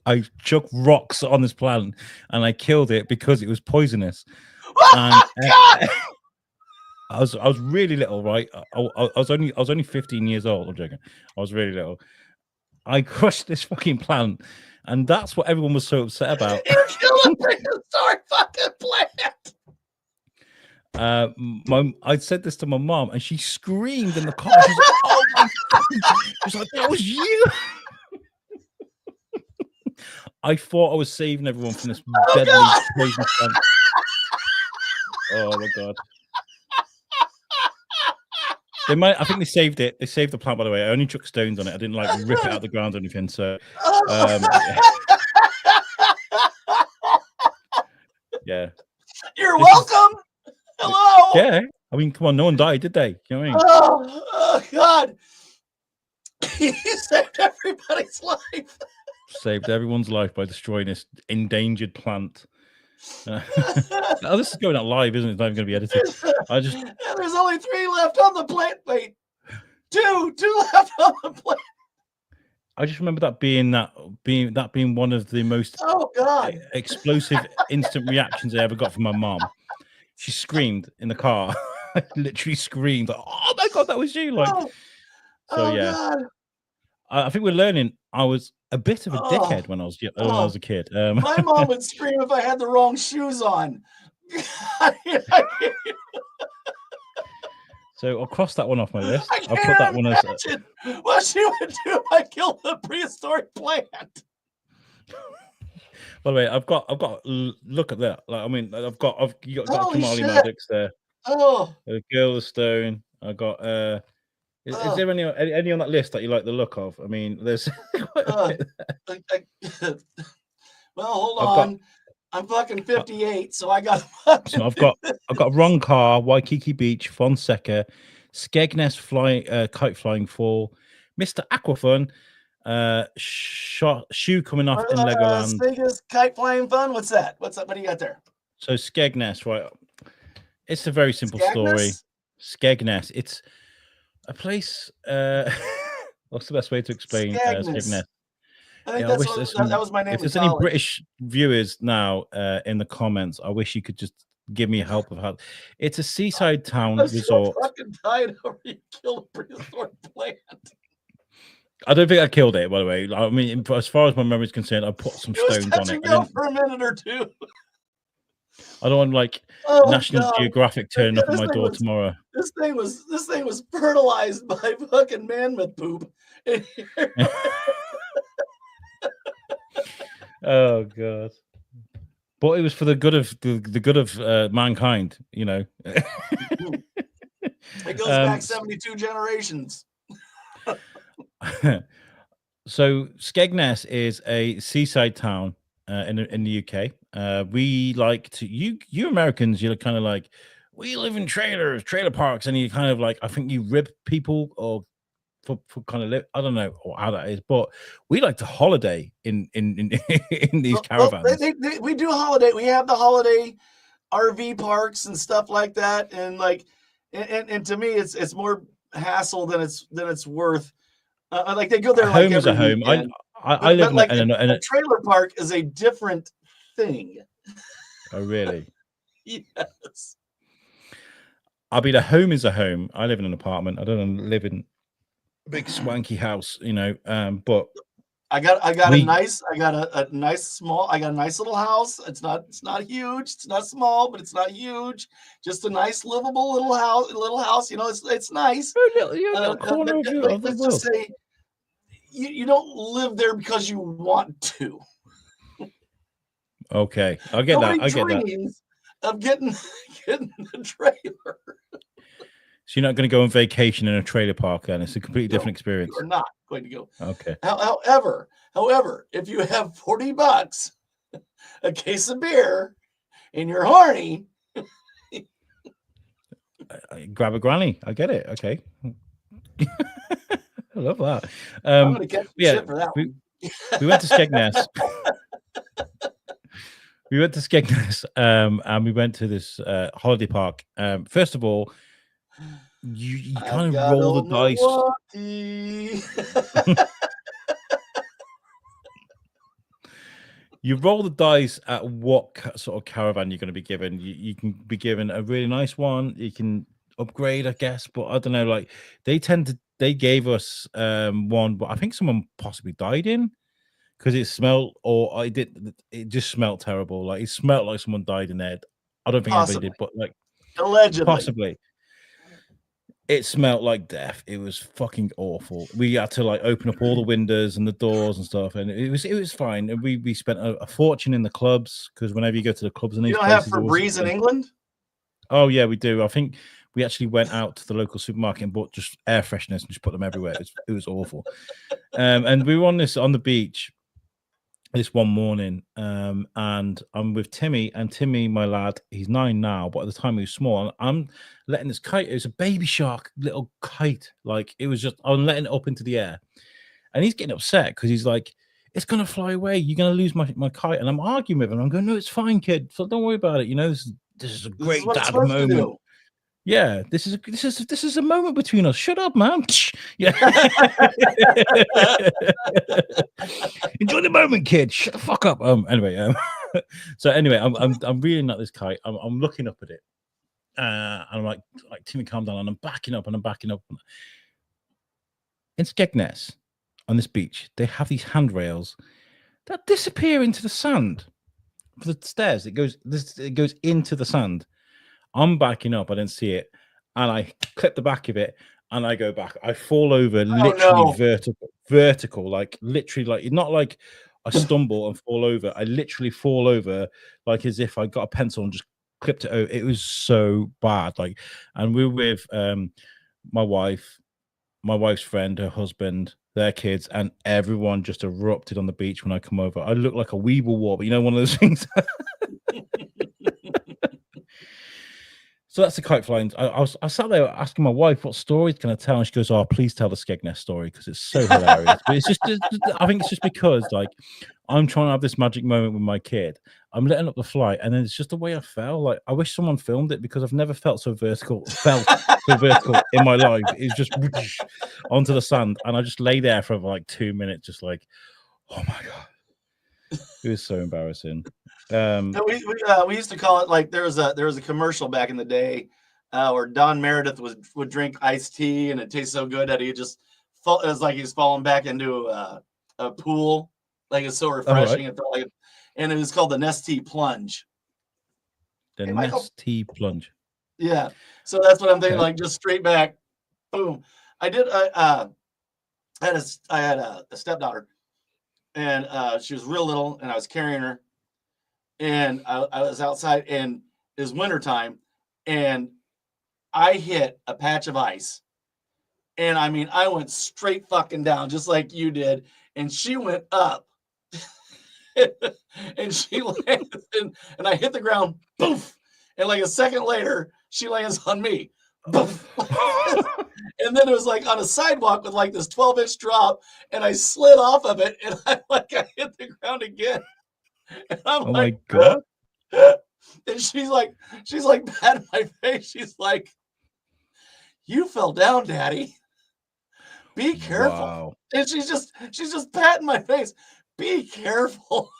I chucked rocks on this plant and I killed it because it was poisonous. And I was really little, right? I was only 15 years old. I'm joking. I was really little. I crushed this fucking plant, and that's what everyone was so upset about. You killed a prehistoric fucking plant. I said this to my mom, and she screamed in the car. She's like, "Oh my god!" She's like, "That was you." I thought I was saving everyone from this deadly poison plant. Oh my god. They might. I think they saved it. They saved the plant, by the way. I only chucked stones on it. I didn't like rip it out of the ground or anything. So, yeah. You're welcome. Hello. Yeah. I mean, come on. No one died, did they? You know what I mean? Oh God. You saved everybody's life. Saved everyone's life by destroying this endangered plant. Oh, this is going out live, isn't it? It's not even going to be edited. There's only 3 left on the plate. Wait, two left on the plate. I just remember that being one of the most explosive instant reactions I ever got from my mom. She screamed in the car. I literally screamed, like, "Oh my god, that was you!" Like, yeah. God. I think we're learning. I was a bit of a dickhead when I was a kid. My mom would scream if I had the wrong shoes on. So I'll cross that one off my list. I'll put that one as what she would do if I killed the prehistoric plant. By the way, I've got look at that. Like, I mean, you got Jamali Maddox there. Oh, Girl the Stone. I got Is there any on that list that you like the look of? I mean, there's well, hold on. I'm fucking 58, so I got. So I've got Ron Carr, Waikiki Beach, Fonseca, Skegness kite flying fall, Mr. Aquafun, Shoe coming off in Legoland. Skegness kite flying fun. What's that? What do you got there? So Skegness, right? It's a very simple story. Skegness. It's a place. What's the best way to explain Skegness? I think that was my name. If there's any British viewers now in the comments, I wish you could just give me help of how. It's a seaside town resort. I'm fucking tired over you killed a prehistoric plant. I don't think I killed it, by the way. I mean, as far as my memory is concerned, I put some stones on it. Go for a minute or two. I don't want like Oh National God. Geographic turning Yeah, up at my door tomorrow. this thing was fertilized by fucking mammoth poop. Oh God. But it was for the good of the good of mankind, you know. It goes back 72 generations. So Skegness is a seaside town in the UK. We like to you Americans, you're kind of like we live in trailer parks, and you kind of like I think you rib people or for kind of live. I don't know how that is, but we like to holiday in in these caravans. We do holiday. We have the holiday RV parks and stuff like that, and like, and to me, it's more hassle than it's worth. Like they go there A like home is every a home. weekend, I live but like in a trailer park is a different thing. oh really? Yes. I mean, a home is a home. I live in an apartment. I don't live in a big swanky house, you know. But I got a we nice little house. It's not huge, it's not small, but it's not huge. Just a nice livable little house. You know, it's nice. you're a little corner of the Let's just world. say you don't live there because you want to. Okay, I get that. I get that. Dreams of getting the trailer. So you're not going to go on vacation in a trailer park, and it's a completely No, different experience. you are not going to go. Okay. However, if you have $40, a case of beer, and you're horny, Grab a granny. I get it. Okay. I love that. I'm going to catch shit for that we, one. we went to Skegness. We went to Skegness, and we went to this holiday park. First of all, you kind of roll the dice. You roll the dice at what sort of caravan you're going to be given. You can be given a really nice one. You can upgrade, I guess, but I don't know. Like they gave us one, but I think someone possibly died in because it smelled, or it just smelled terrible. Like it smelled like someone died in there. I don't think anybody did, but like allegedly, possibly. It smelled like death. It was fucking awful. We had to like open up all the windows and the doors and stuff, and it was fine. And we spent a fortune in the clubs because whenever you go to the clubs in these places, have Febreze in England. Oh yeah, we do. I think we actually went out to the local supermarket and bought just air fresheners and just put them everywhere. It was awful. And we were on the beach this one morning, and I'm with Timmy, and Timmy, my lad, he's 9 now, but at the time he was small, and I'm letting this kite. It was a baby shark little kite, like it was just I'm letting it up into the air, and he's getting upset because he's like, it's gonna fly away, you're gonna lose my kite. And I'm arguing with him. I'm going, no, it's fine, kid, so don't worry about it, you know, this is a great dad moment. Yeah, this is a moment between us. Shut up, man. Yeah. Enjoy the moment, kid. Shut the fuck up. Anyway, so anyway, I'm reeling at this kite. I'm looking up at it. And I'm like Timmy, calm down. And I'm backing up. In Skegness, on this beach, they have these handrails that disappear into the sand for the stairs. It goes into the sand. I'm backing up. I didn't see it, and I clip the back of it, and I go back. I fall over, literally vertical, like literally, like not like I stumble and fall over. I literally fall over, like as if I got a pencil and just clipped it over. It was so bad, like. And we were with my wife's friend, her husband, their kids, and everyone just erupted on the beach when I come over. I look like a weeble war, but you know, one of those things. So that's the kite flying. I sat there asking my wife, what stories can I tell? And she goes, oh, please tell the Skegness story because it's so hilarious. But it's just, I think it's just because like I'm trying to have this magic moment with my kid. I'm letting up the flight, and then it's just the way I fell. Like I wish someone filmed it because I've never felt so vertical in my life. It's just whoosh, onto the sand, and I just lay there for like 2 minutes, just like, oh my god, it was so embarrassing. We used to call it like there was a commercial back in the day where Don Meredith would drink iced tea and it tastes so good that he just it was like he's falling back into a pool, like it's so refreshing. It felt like, and it was called the Nestea Plunge. The Hey, Michael. Nestea plunge. Yeah. So that's what I'm thinking, Okay. like just straight back, boom. I had a stepdaughter, and she was real little, and I was carrying her, and I was outside, and it was wintertime, and I hit a patch of ice, and I mean, I went straight fucking down, just like you did, and she went up, and she landed, and I hit the ground, poof, and like a second later, she lands on me, poof. And then it was like on a sidewalk with like this 12-inch drop, and I slid off of it, and I hit the ground again, and I'm Oh my like, god. and she's like patting my face. She's like, "You fell down, Daddy. Be careful." Wow. And she's just patting my face. Be careful.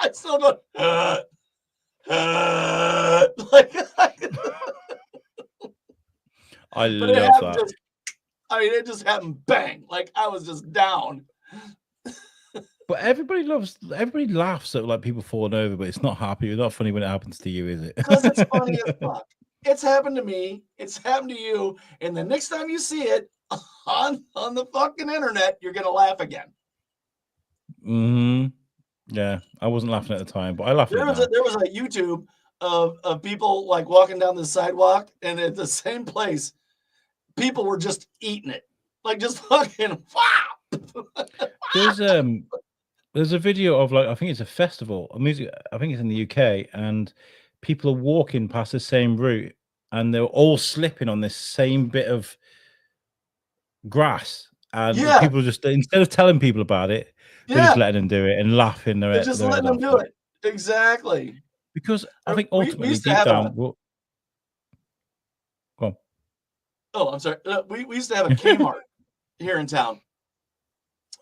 I still go, like, I but it love happened that. just. I mean, it just happened bang. Like I was just down. But everybody laughs at like people falling over, but it's not happy. It's not funny when it happens to you, is it? Because it's funny as fuck. It's happened to me. It's happened to you. And the next time you see it on the fucking internet, you're gonna laugh again. Hmm. Yeah, I wasn't laughing at the time, but I laugh at it now. There was a YouTube of people like walking down the sidewalk, and at the same place, people were just eating it, like just fucking wow. There's a video of like I think it's a festival, a music. I think it's in the UK, and people are walking past the same route, and they're all slipping on this same bit of grass, and Yeah, people just instead of telling people about it, they're just yeah, letting them do it and laughing they're just their letting head them off. do it. Exactly. Because I think We ultimately used to deep have a. down, well, go Oh, I'm sorry. We used to have a Kmart here in town,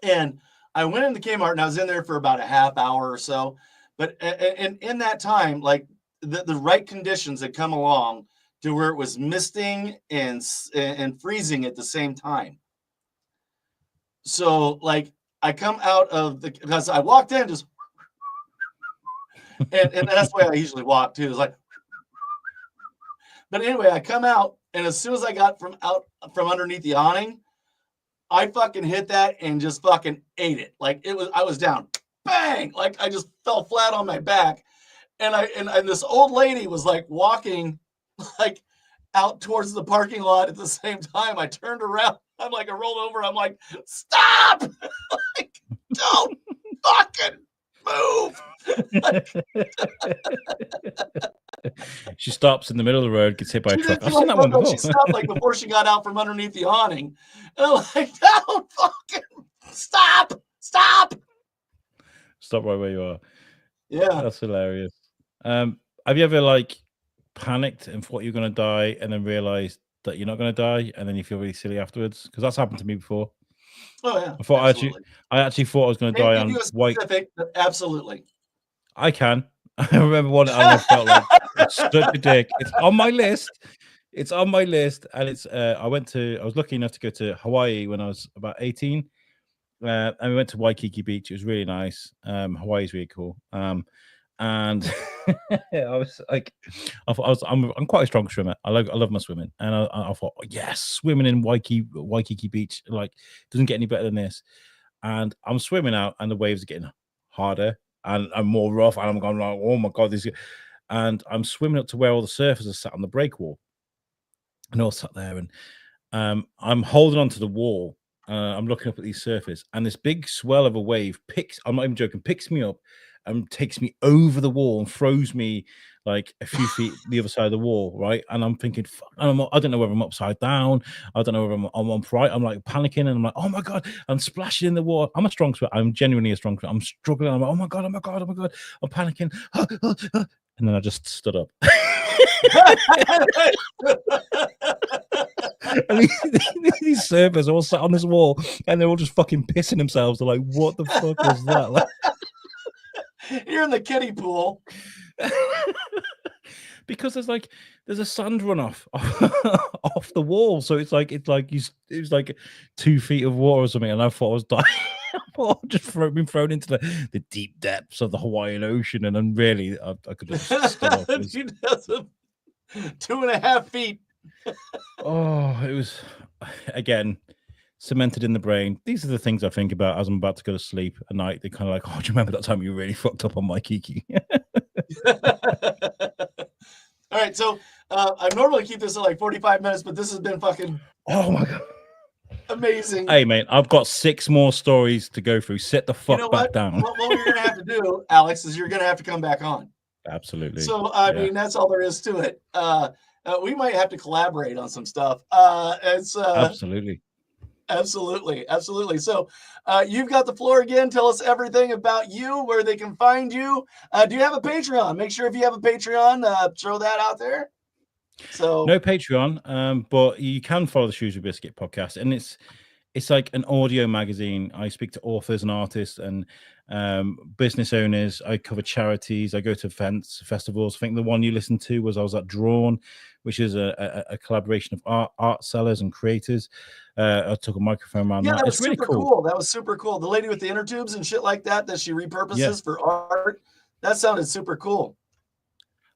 and I went into Kmart, and I was in there for about a half hour or so. But and in that time, like the right conditions had come along to where it was misting and freezing at the same time. So like I come out of the because I walked in just and that's the way I usually walk too. Is like, but anyway, I come out, and as soon as I got from underneath the awning, I fucking hit that and just fucking ate it. Like I was down, bang! Like I just fell flat on my back, and and this old lady was like walking, like out towards the parking lot at the same time. I turned around. I'm like, I rolled over. I'm like, stop! Like, don't fucking move. she stops in the middle of the road, gets hit by a She truck. did. I've seen that one No, before. she stopped like before she got out from underneath the awning. And I'm like, don't fucking stop. Stop right where you are. Yeah. That's hilarious. Have you ever like panicked and thought you're gonna die, and then realized that you're not gonna die, and then you feel really silly afterwards? Because that's happened to me before. Oh yeah. I thought Absolutely. I actually thought I was gonna Can't die give you on a white. specific, but absolutely. I can. I remember one, and I felt like such a dick. It's on my list. It's on my list, and it's. I was lucky enough to go to Hawaii when I was about 18, and we went to Waikiki Beach. It was really nice. Hawaii's really cool. And I was like, I'm quite a strong swimmer. I love my swimming, and I thought, oh, yes, swimming in Waikiki Beach, like doesn't get any better than this. And I'm swimming out, and the waves are getting harder and more rough, and I'm going like, oh my god, and I'm swimming up to where all the surfers are sat on the break wall, and all sat there, and I'm holding onto the wall. I'm looking up at these surfers, and this big swell of a wave I'm not even joking, picks me up and takes me over the wall and throws me like a few feet the other side of the wall, right? And I'm thinking, fuck, I don't know whether I'm upside down. I don't know whether I'm upright. I'm like panicking, and I'm like, oh my god, I'm splashing in the water. I'm a strong swimmer. I'm genuinely a strong swimmer. I'm struggling. I'm like, oh my god, oh my god, oh my god. I'm panicking. And then I just stood up. And these surfers all sat on this wall, and they're all just fucking pissing themselves. They're like, what the fuck was that? Like, You're in the kiddie pool. because there's a sand runoff off the wall, so it was like 2 feet of water or something, and I thought I was dying. I or just been thrown into the deep depths of the Hawaiian Ocean, and then really, I could have just stood up. He does 2.5 feet. Oh, it was again cemented in the brain. These are the things I think about as I'm about to go to sleep at night. They're kind of like, oh, do you remember that time you really fucked up on my Kiki? All right, so I normally keep this at like 45 minutes, but this has been fucking Oh my god, amazing. Hey, mate, I've got 6 more stories to go through. Sit the fuck back down. What you're going to have to do, Alex, is you're going to have to come back on. Absolutely. So, I mean, that's all there is to it. We might have to collaborate on some stuff. Absolutely. Absolutely. So you've got the floor again. Tell us everything about you, where they can find you. Do you have a Patreon? Make sure if you have a Patreon, throw that out there. So no Patreon, but you can follow the Shewsbury Biscuit podcast, and it's like an audio magazine. I speak to authors and artists and business owners. I cover charities. I go to events, festivals. I think the one you listened to was I was at Drawn, which is a collaboration of art sellers and creators. I took a microphone around that. That was it's really super cool. That was super cool. The lady with the inner tubes and shit like that she repurposes for art. That sounded super cool.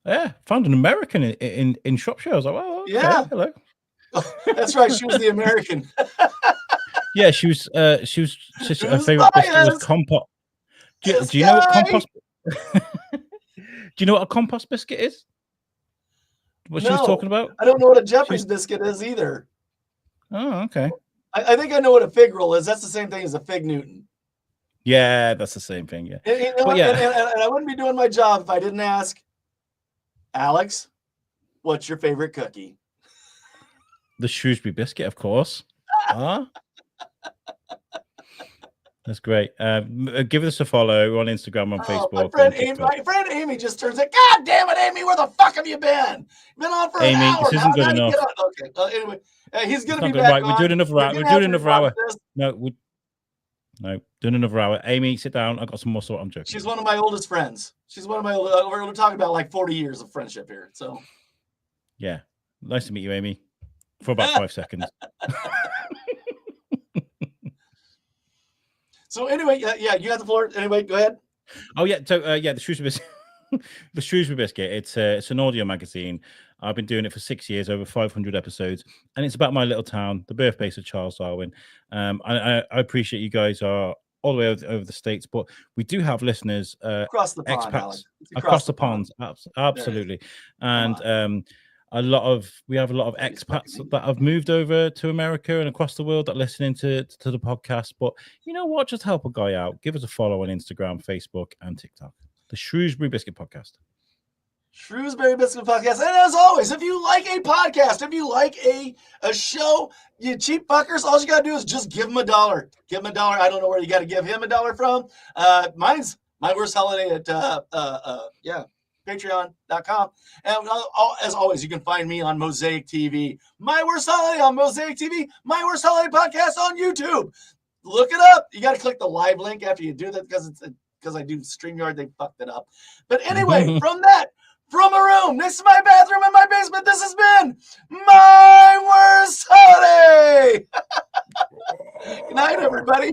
Yeah, found an American in Shropshire. I was like, well, okay, hello. That's right. She was the American. Yeah, she was. Her favorite biscuit was compost. Do you know what compost? Do you know what a compost biscuit is? What she was talking about? I don't know what a Jeffrey's biscuit is either. Oh, okay. I think I know what a fig roll is. That's the same thing as a fig Newton. Yeah, that's the same thing. Yeah. And I wouldn't be doing my job if I didn't ask, Alex, what's your favorite cookie? The Shewsbury biscuit, of course. That's great. Give us a follow on Instagram, on Facebook. My friend Amy just turns it. God damn it, Amy! Where the fuck have you been? Been on for an hour. This isn't good enough. Okay. Anyway, he's gonna be back. Right, we're doing another hour. We're doing another hour. No, doing another hour. Amy, sit down. I got some more sort. I'm joking. She's one of my oldest friends. We're talking about like 40 years of friendship here. So, yeah, nice to meet you, Amy. For about 5 seconds. So anyway, you got the floor. Anyway, go ahead. Oh yeah, so the Shewsbury Biscuit. The Shewsbury Biscuit. It's an audio magazine. I've been doing it for 6 years, over 500 episodes, and it's about my little town, the birthplace of Charles Darwin. I appreciate you guys are all the way over the States, but we do have listeners across the pond, expats across the pond. Absolutely, and we have a lot of expats that have moved over to America and across the world that are listening to the podcast. But you know what? Just help a guy out. Give us a follow on Instagram, Facebook, and TikTok. The Shewsbury Biscuit Podcast. Shrewsbury Biscuit Podcast. And as always, if you like a podcast, if you like a show, you cheap fuckers, all you got to do is just give him $1. Give him $1. I don't know where you got to give him $1 from. Mine's My Worst Holiday at patreon.com. And as always, you can find me on Mosaic TV. My Worst Holiday on Mosaic TV. My Worst Holiday Podcast on YouTube. Look it up. You got to click the live link after you do that because I do StreamYard. They fucked it up. But anyway, from a room next to my bathroom in my basement, this has been My Worst Holiday. Good night, everybody.